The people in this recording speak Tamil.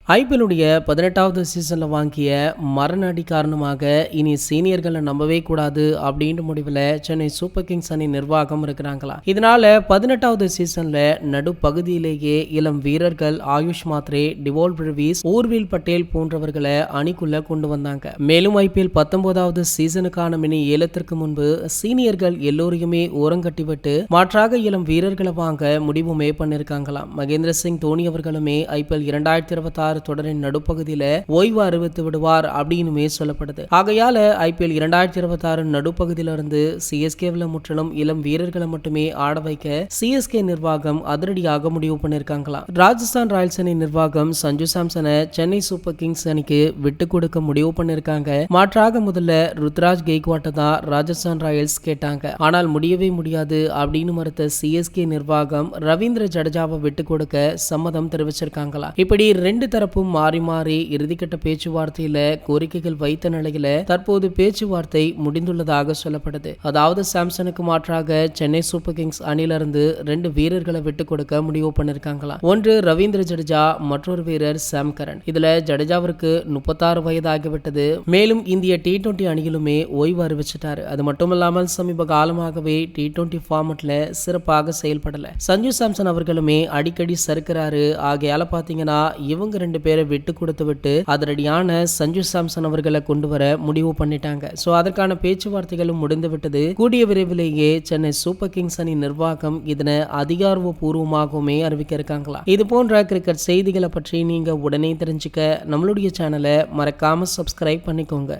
ஐபிஎல்லுடைய 18வது சீசன்ல வாங்கிய மரணஅடி காரணமாக இனி சீனியர்களை நம்பவே கூடாது அப்படின்ற முடிவில் சென்னை சூப்பர் கிங்ஸ் அணி நிர்வாகம் இருக்கிறாங்களா. இதனால 18வது சீசன்ல நடுப்பகுதியிலேயே இளம் வீரர்கள் ஆயுஷ் மாத்ரே, டிவோல் பிரிவிஸ், ஊர்வில் பட்டேல் போன்றவர்களை அணிக்குள்ள கொண்டு வந்தாங்க. மேலும் ஐபிஎல் 19வது சீசனுக்கான மினி ஏலத்திற்கு முன்பு சீனியர்கள் எல்லோரையுமே ஓரங்கட்டிவிட்டு மாற்றாக இளம் வீரர்களை வாங்க முடிவுமே பண்ணிருக்காங்களாம். மகேந்திர சிங் தோனி அவர்களுமே ஐபிஎல் 2026 தொடரின் நடுப்பகுதியில ஓய்வு அறிவித்து விடுவார் அப்படின்னு சொல்லப்படுது. ஆகையால ஐபிஎல் 2026 நடுப்பகுதியிலிருந்து சிஎஸ்கேவில் முற்றிலும் இளம் வீரர்களை மட்டுமே ஆட வைக்க சிஎஸ்கே நிர்வாகம் அதிரடியாக முடிவு பண்ணிருக்காங்களாம். ராஜஸ்தான் ராயல்ஸ் அணி நிர்வாகம் சஞ்சு சாம்சனை சென்னை சூப்பர் கிங்ஸ் அணிக்கு விட்டு கொடுக்க முடிவு பண்ணிருக்காங்க. மாற்றாக முதல்ல ருத்ராஜ் கெய்க்வாட்டை தான் ராஜஸ்தான் ராயல்ஸ் கேட்டாங்க. ஆனால் முடியவே முடியாது அப்படின்னு மறுத்த சிஎஸ்கே நிர்வாகம் ரவீந்திர ஜடேஜாவை விட்டு கொடுக்க சம்மதம் தெரிவிச்சிருக்காங்களா. இப்படி ரெண்டு தரப்பும் மாறி மாறி இறுதிக்கட்ட பேச்சுவார்த்தையில கோரிக்கைகள் வைத்த நிலையில தற்போது பேச்சுவார்த்தை முடிந்துள்ளதாக சொல்லப்படுது. அதாவது சாம்சனுக்கு மாற்றாக சென்னை சூப்பர் கிங்ஸ் அணிலிருந்து ரெண்டு வீரர்களை விட்டு கொடுக்க முடிவு பண்ணிருக்காங்களா. ஒன்று ரவீந்திர ஜடேஜா, மற்றொரு வீரர் சாம் கரன். இதுல ஜடேஜாவிற்கு 36 வயது ஆகிவிட்டது. மேலும் இந்திய T20 அணியிலுமே ஓய்வு அறிவிச்சிட்டாரு. அது மட்டுமல்லாமல் சமீப காலமாகவே T20 ஃபார்மட்ல சிறப்பாக செயல்படல. சஞ்சு சாம்சன் அவர்களுமே அடிக்கடி சறுக்கிறாரு. ஆகையால பாத்தீங்கன்னா இவங்க ரெண்டு பேரை விட்டு கொடுத்து விட்டு அதிரடியான சஞ்சு சாம்சன் அவர்களை கொண்டு வர முடிவு பண்ணிட்டாங்க. சோ அதற்கான பேச்சுவார்த்தைகளும் முடிந்து விட்டது. கூடிய விரைவிலேயே சென்னை சூப்பர் கிங்ஸ் அணி நிர்வாகம் இதனை அதிகாரப்பூர்வமாகவுமே அறிவிக்க இருக்காங்களா. இது போன்ற கிரிக்கெட் செய்திகளை பற்றி நீங்க உடனே தெரிஞ்சுக்க நம்மளுடைய சேனலை மறக்காம சப்ஸ்கிரைப் பண்ணிக்கோங்க.